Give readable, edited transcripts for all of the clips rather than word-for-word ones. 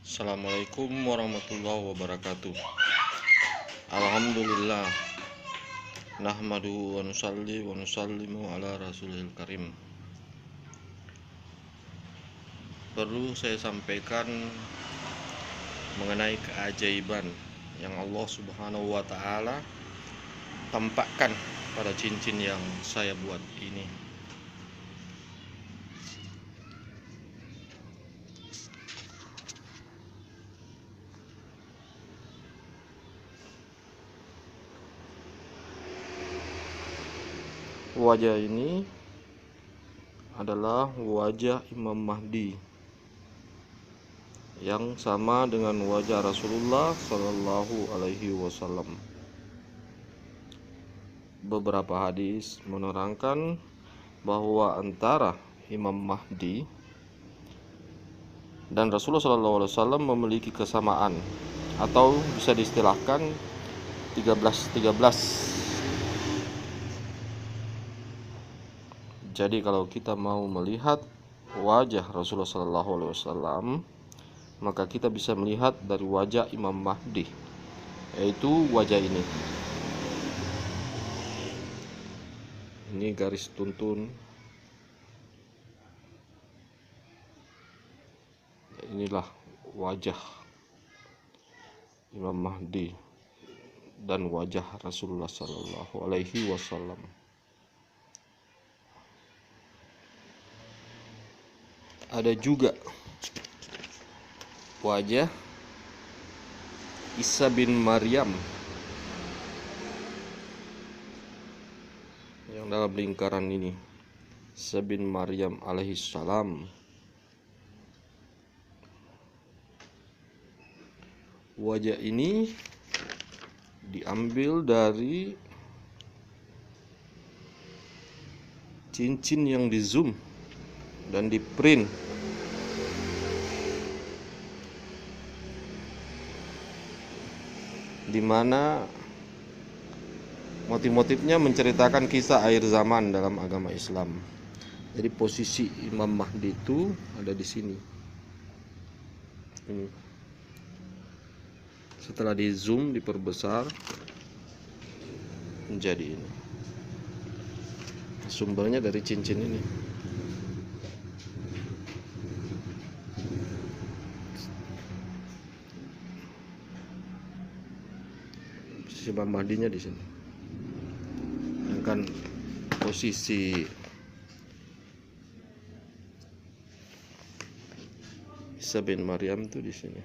Assalamualaikum warahmatullahi wabarakatuh. Alhamdulillah. Nahmadu wa nusalli wa nusallimu ala rasulil karim. Perlu saya sampaikan mengenai keajaiban yang Allah Subhanahu wa taala tampakkan pada cincin yang saya buat ini. Wajah ini adalah wajah Imam Mahdi yang sama dengan wajah Rasulullah Shallallahu Alaihi Wasallam. Beberapa hadis menerangkan bahwa antara Imam Mahdi dan Rasulullah Shallallahu Alaihi Wasallam memiliki kesamaan atau bisa diistilahkan 13-13. Jadi kalau kita mau melihat wajah Rasulullah Shallallahu Alaihi Wasallam, maka kita bisa melihat dari wajah Imam Mahdi, yaitu wajah ini. Ini garis tuntun. Inilah wajah Imam Mahdi dan wajah Rasulullah Shallallahu Alaihi Wasallam. Ada juga wajah Isa bin Maryam yang dalam lingkaran ini, Isa bin Maryam alaihissalam. Wajah ini diambil dari cincin yang di zoom dan di print, di mana motif-motifnya menceritakan kisah akhir zaman dalam agama Islam. Jadi posisi Imam Mahdi itu ada di sini. Ini. Setelah di zoom, diperbesar menjadi ini. Sumbernya dari cincin ini. Imam Mahdinya di sini. Sedangkan posisi Isa bin Maryam itu di sini.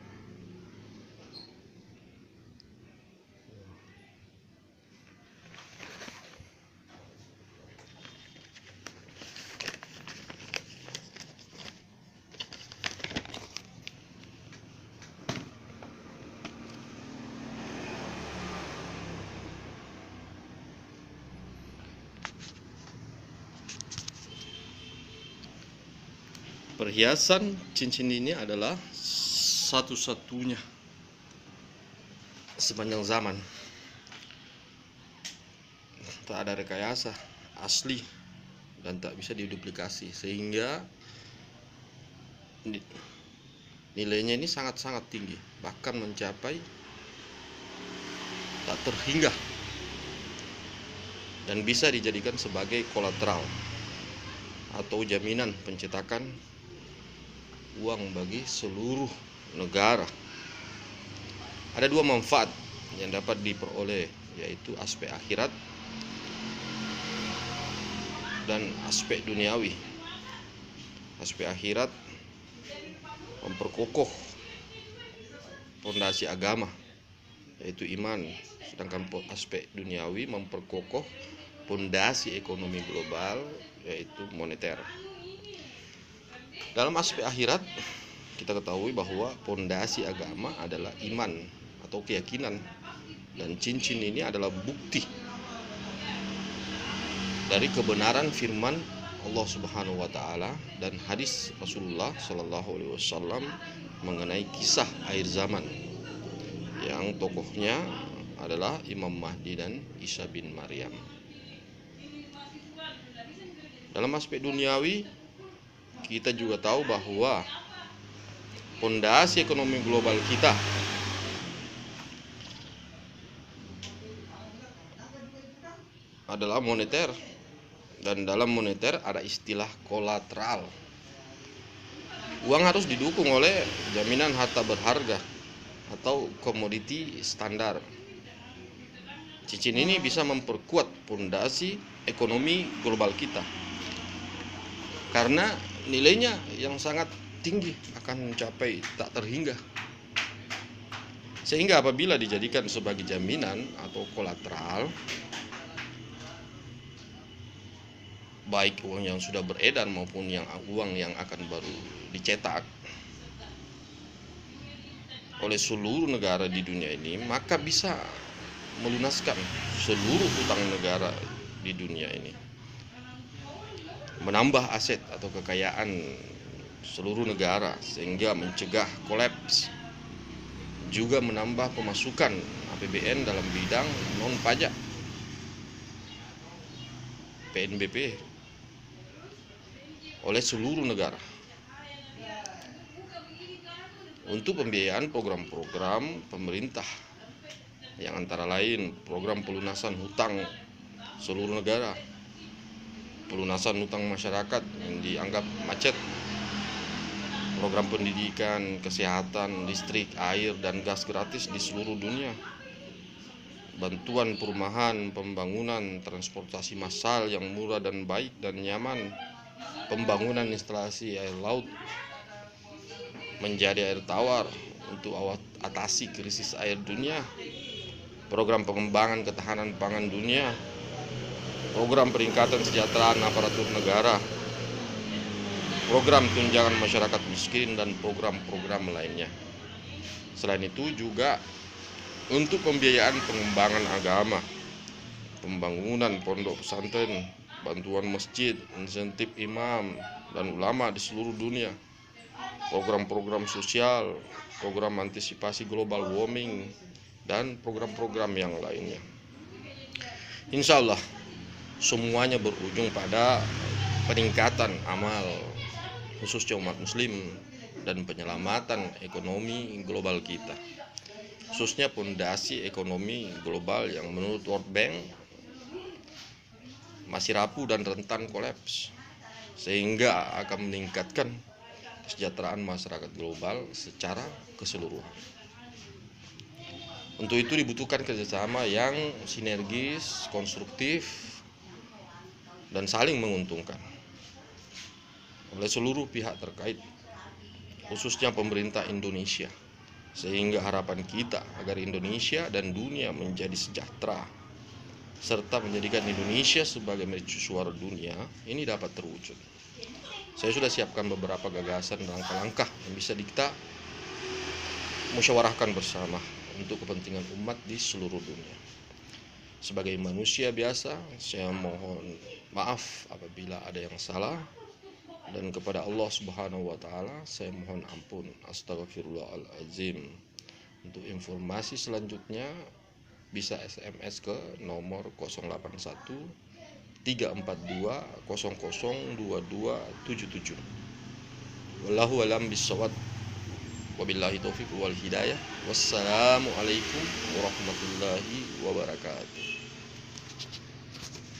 Perhiasan cincin ini adalah satu-satunya sepanjang zaman. Tak ada rekayasa, asli dan tak bisa diduplikasi, sehingga nilainya ini sangat-sangat tinggi, bahkan mencapai tak terhingga, dan bisa dijadikan sebagai kolateral atau jaminan pencetakan uang bagi seluruh negara. Ada dua manfaat yang dapat diperoleh, yaitu aspek akhirat dan aspek duniawi. Aspek akhirat memperkokoh fondasi agama, yaitu iman, sedangkan aspek duniawi memperkokoh fondasi ekonomi global, yaitu moneter. Dalam aspek akhirat, kita ketahui bahwa fondasi agama adalah iman atau keyakinan, dan cincin ini adalah bukti dari kebenaran firman Allah Subhanahu wa taala dan hadis Rasulullah Shallallahu Alaihi Wasallam mengenai kisah akhir zaman yang tokohnya adalah Imam Mahdi dan Isa bin Maryam. Dalam aspek duniawi, kita juga tahu bahwa pondasi ekonomi global kita adalah moneter, dan dalam moneter ada istilah kolateral. Uang harus didukung oleh jaminan harta berharga atau komoditi standar. Cincin ini bisa memperkuat pondasi ekonomi global kita karena nilainya yang sangat tinggi akan mencapai tak terhingga. Sehingga apabila dijadikan sebagai jaminan atau kolateral, baik uang yang sudah beredar maupun uang yang akan baru dicetak oleh seluruh negara di dunia ini, maka bisa melunaskan seluruh utang negara di dunia ini, menambah aset atau kekayaan seluruh negara sehingga mencegah kolaps, juga menambah pemasukan APBN dalam bidang non pajak PNBP oleh seluruh negara untuk pembiayaan program-program pemerintah yang antara lain program pelunasan hutang seluruh negara, pelunasan hutang masyarakat yang dianggap macet, program pendidikan, kesehatan, listrik, air, dan gas gratis di seluruh dunia, bantuan perumahan, pembangunan transportasi massal yang murah dan baik dan nyaman, pembangunan instalasi air laut menjadi air tawar untuk atasi krisis air dunia, program pengembangan ketahanan pangan dunia, program peningkatan kesejahteraan aparatur negara, program tunjangan masyarakat miskin, dan program-program lainnya. Selain itu juga untuk pembiayaan pengembangan agama, pembangunan pondok pesantren, bantuan masjid, insentif imam dan ulama di seluruh dunia, program-program sosial, program antisipasi global warming, dan program-program yang lainnya. Insya Allah semuanya berujung pada peningkatan amal khususnya umat muslim dan penyelamatan ekonomi global kita, khususnya pondasi ekonomi global yang menurut World Bank masih rapuh dan rentan kolaps, sehingga akan meningkatkan kesejahteraan masyarakat global secara keseluruhan. Untuk itu dibutuhkan kerjasama yang sinergis, konstruktif, dan saling menguntungkan oleh seluruh pihak terkait, khususnya pemerintah Indonesia, sehingga harapan kita agar Indonesia dan dunia menjadi sejahtera serta menjadikan Indonesia sebagai mercusuar dunia ini dapat terwujud. Saya sudah siapkan beberapa gagasan dan langkah-langkah yang bisa kita musyawarahkan bersama untuk kepentingan umat di seluruh dunia. Sebagai manusia biasa, saya mohon maaf apabila ada yang salah, dan kepada Allah Subhanahu wa taala saya mohon ampun. Astagfirullahalazim. Untuk informasi selanjutnya bisa SMS ke nomor 081 342 002277. Wallahu a'lam bishawab. Wabillahi taufiq wal hidayah. Wassalamualaikum warahmatullahi wabarakatuh.